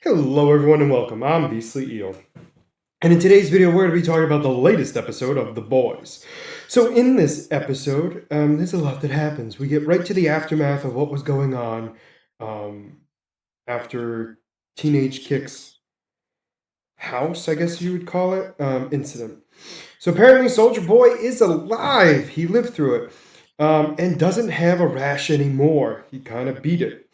Hello, everyone, and welcome. I'm Beastly Eel. And in today's video, we're going to be talking about the latest episode of The Boys. So, in this episode, there's a lot that happens. We get right to the aftermath of what was going on um, after Teenage Kick's house, I guess you would call it, incident. So, apparently, Soldier Boy is alive. He lived through it and doesn't have a rash anymore. He kind of beat it.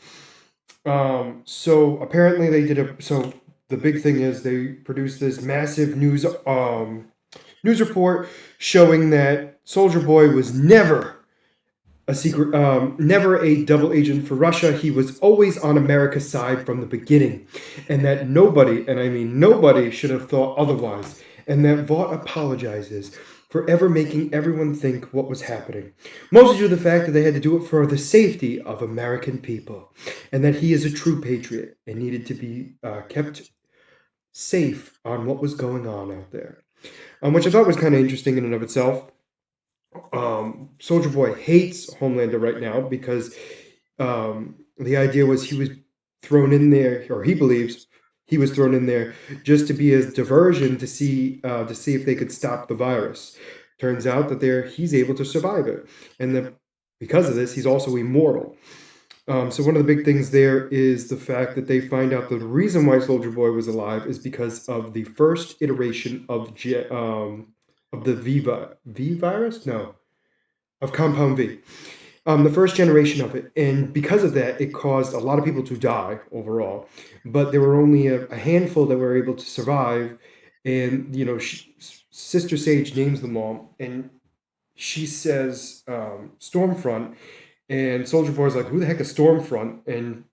So apparently they did a so the big thing is they produced this massive news report showing that Soldier Boy was never a double agent for Russia. He was always on America's side from the beginning, and that nobody, and I mean nobody, should have thought otherwise. And that Vought apologizes for ever making everyone think what was happening, mostly due to the fact that they had to do it for the safety of American people, and that he is a true patriot and needed to be kept safe on what was going on out there. Which I thought was kind of interesting in and of itself. Soldier Boy hates Homelander right now because the idea was he was thrown in there, or he believes he was thrown in there just to be a diversion to see if they could stop the virus. Turns out that he's able to survive it, and that because of this, he's also immortal. So one of the big things there is the fact that they find out the reason why Soldier Boy was alive is because of the first iteration of the V virus? No, of Compound V. The first generation of it, and because of that, it caused a lot of people to die overall. But there were only a handful that were able to survive, and Sister Sage names them all, and she says Stormfront, and Soldier Boy's like, "Who the heck is Stormfront?" And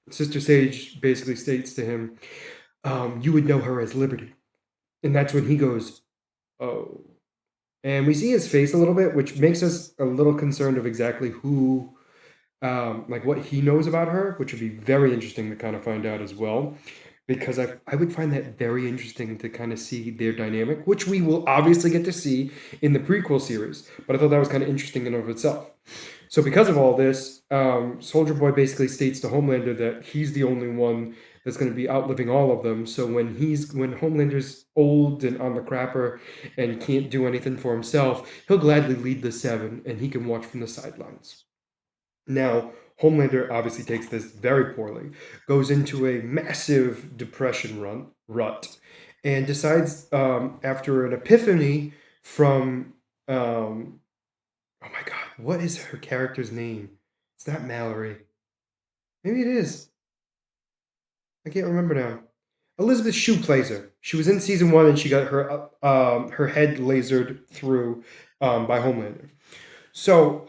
Sister Sage basically states to him, "You would know her as Liberty," and that's when he goes, "Oh." And we see his face a little bit, which makes us a little concerned of exactly like what he knows about her, which would be very interesting to kind of find out as well. Because I would find that very interesting to kind of see their dynamic, which we will obviously get to see in the prequel series. But I thought that was kind of interesting in and of itself. So because of all this, Soldier Boy basically states to Homelander that he's the only one that's going to be outliving all of them. So when Homelander's old and on the crapper and can't do anything for himself, he'll gladly lead the Seven, and he can watch from the sidelines. Now, Homelander obviously takes this very poorly, goes into a massive rut, and decides after an epiphany from oh my god, what is her character's name? It's not Mallory. Maybe it is. I can't remember now. Elizabeth Shue plays her. She was in season one, and she got her head lasered through by Homelander. So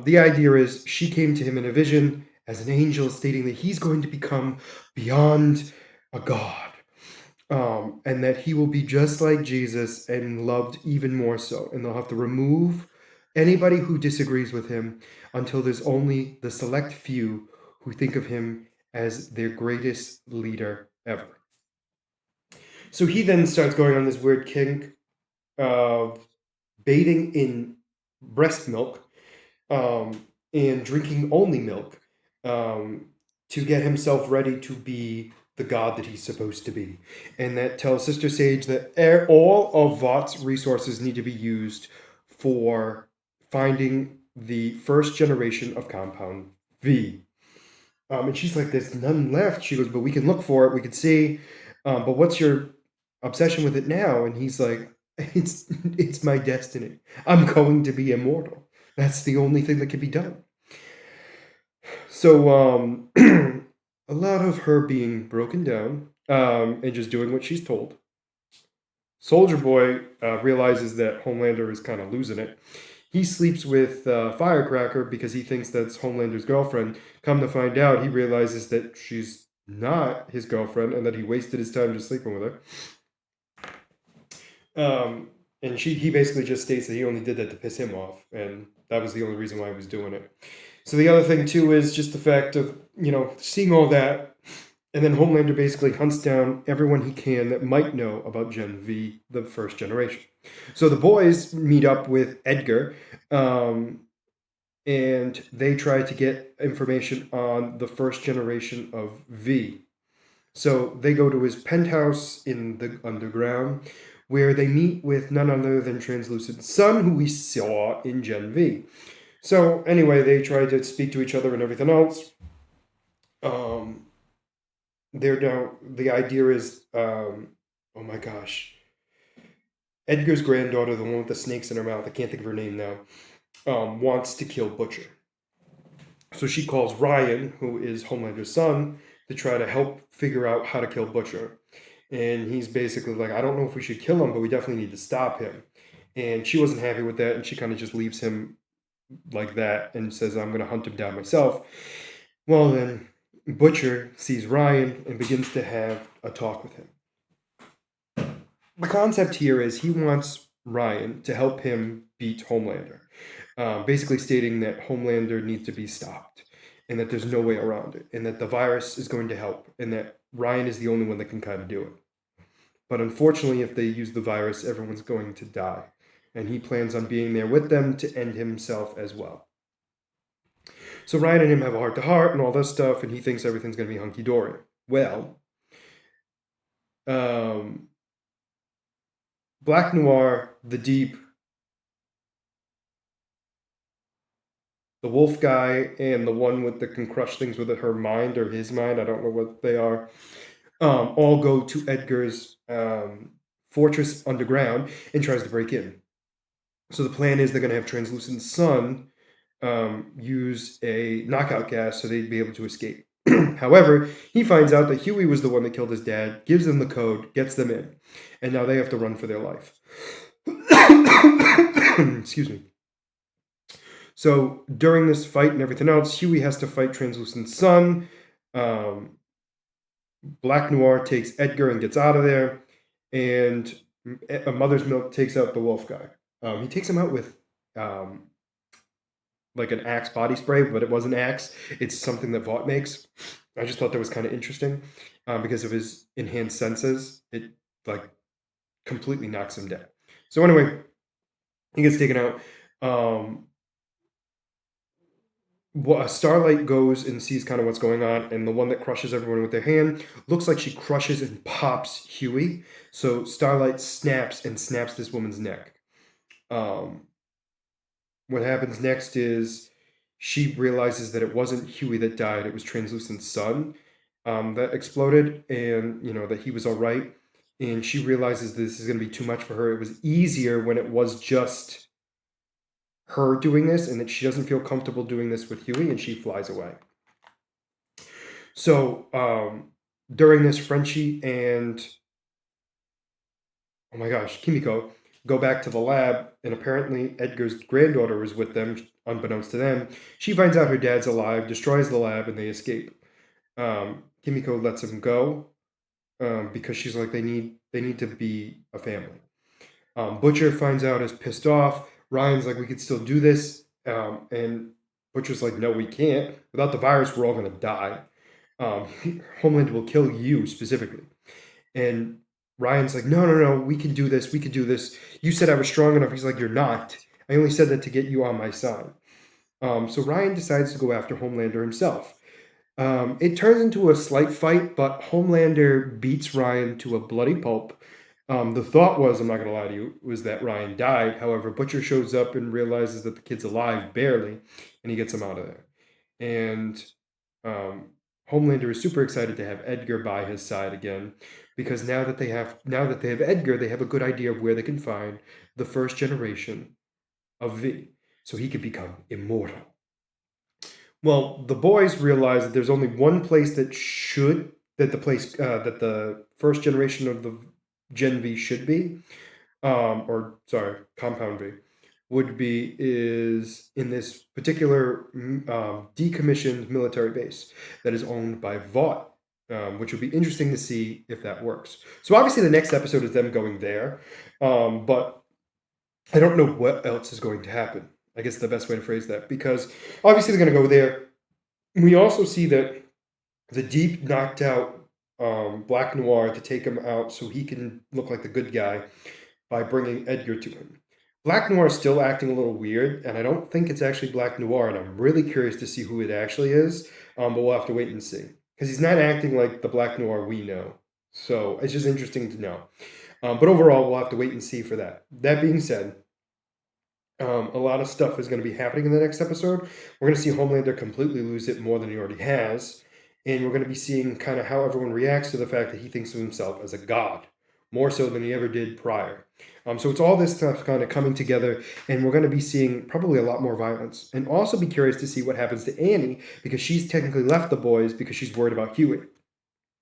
the idea is she came to him in a vision as an angel, stating that he's going to become beyond a god, and that he will be just like Jesus and loved even more so. And they'll have to remove anybody who disagrees with him until there's only the select few who think of him as their greatest leader ever. So he then starts going on this weird kink of bathing in breast milk and drinking only milk to get himself ready to be the god that he's supposed to be. And that tells Sister Sage that all of Vought's resources need to be used for finding the first generation of Compound V. And she's like, "There's none left." She goes, "But we can look for it. We can see. But what's your obsession with it now?" And he's like, "It's my destiny. I'm going to be immortal. That's the only thing that can be done." So a lot of her being broken down and just doing what she's told. Soldier Boy realizes that Homelander is kind of losing it. He sleeps with Firecracker because he thinks that's Homelander's girlfriend. Come to find out, he realizes that she's not his girlfriend and that he wasted his time just sleeping with her. And he basically just states that he only did that to piss him off, and that was the only reason why he was doing it. So the other thing too is just the fact of seeing all that, and then Homelander basically hunts down everyone he can that might know about Gen V, the first generation. So the boys meet up with Edgar, and they try to get information on the first generation of V. So they go to his penthouse in the underground, where they meet with none other than Translucent Sun, who we saw in Gen V. So anyway, they try to speak to each other and everything else. Um, they're now the idea is, oh my gosh, Edgar's granddaughter, the one with the snakes in her mouth, I can't think of her name now, wants to kill Butcher. So she calls Ryan, who is Homelander's son, to try to help figure out how to kill Butcher. And he's basically like, I don't know if we should kill him, but we definitely need to stop him. And she wasn't happy with that, and she kind of just leaves him like that and says, I'm going to hunt him down myself. Well, then Butcher sees Ryan and begins to have a talk with him. The concept here is he wants Ryan to help him beat Homelander, basically stating that Homelander needs to be stopped and that there's no way around it, and that the virus is going to help, and that Ryan is the only one that can kind of do it. But unfortunately, if they use the virus, everyone's going to die. And he plans on being there with them to end himself as well. So Ryan and him have a heart to heart and all this stuff, and he thinks everything's going to be hunky dory. Well, Black Noir, the Deep, the wolf guy, and the one with the can crush things with her mind or his mind, I don't know what they are, all go to Edgar's fortress underground and tries to break in. So the plan is they're going to have Translucent Sun use a knockout gas so they'd be able to escape. However, he finds out that Huey was the one that killed his dad, gives them the code, gets them in, and now they have to run for their life. Excuse me. So during this fight and everything else, Huey has to fight Translucent Sun. Black Noir takes Edgar and gets out of there, and a Mother's Milk takes out the wolf guy. He takes him out with like an Axe body spray, but it wasn't Axe. It's something that Vought makes. I just thought that was kind of interesting because of his enhanced senses. It like completely knocks him down. So anyway, he gets taken out. Starlight goes and sees kind of what's going on, and the one that crushes everyone with their hand looks like she crushes and pops Huey. So Starlight snaps this woman's neck. What happens next is she realizes that it wasn't Huey that died, it was Translucent Sun that exploded, and that he was all right. And she realizes this is going to be too much for her. It was easier when it was just her doing this, and that she doesn't feel comfortable doing this with Huey, and she flies away. So during this, Frenchie and, oh my gosh, Kimiko go back to the lab, and apparently Edgar's granddaughter is with them, unbeknownst to them. She finds out her dad's alive, destroys the lab, and they escape. Kimiko lets him go because she's like, they need to be a family. Butcher finds out, is pissed off. Ryan's like, we could still do this, and Butcher's like, no, we can't. Without the virus, we're all going to die. Homelander will kill you specifically. And Ryan's like, no, we can do this. We can do this. You said I was strong enough. He's like, you're not. I only said that to get you on my side. So Ryan decides to go after Homelander himself. It turns into a slight fight, but Homelander beats Ryan to a bloody pulp. The thought was, I'm not going to lie to you, was that Ryan died. However, Butcher shows up and realizes that the kid's alive, barely, and he gets him out of there. And Homelander is super excited to have Edgar by his side again, because now that they have Edgar, they have a good idea of where they can find the first generation of V, so he could become immortal. Well, the boys realize that there's only one place that the first generation of the Gen V should be, Compound V, would be is in this particular decommissioned military base that is owned by Vought, which would be interesting to see if that works. So obviously the next episode is them going there, but I don't know what else is going to happen. I guess the best way to phrase that, because obviously they're going to go there. We also see that the Deep knocked out Black Noir to take him out so he can look like the good guy by bringing Edgar to him. Black Noir is still acting a little weird, and I don't think it's actually Black Noir, and I'm really curious to see who it actually is, but we'll have to wait and see. because he's not acting like the Black Noir we know. So it's just interesting to know. But overall, we'll have to wait and see for that. That being said, a lot of stuff is going to be happening in the next episode. We're going to see Homelander completely lose it more than he already has. And we're going to be seeing kind of how everyone reacts to the fact that he thinks of himself as a god, more so than he ever did prior. So it's all this stuff kind of coming together, and we're going to be seeing probably a lot more violence. And also be curious to see what happens to Annie, because she's technically left the boys because she's worried about Huey.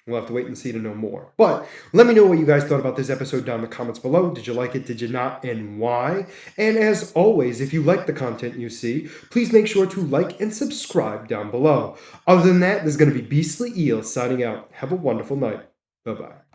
We'll have to wait and see to know more. But let me know what you guys thought about this episode down in the comments below. Did you like it? Did you not? And why? And as always, if you like the content you see, please make sure to like and subscribe down below. Other than that, there's going to be Beastly Eel signing out. Have a wonderful night. Bye-bye.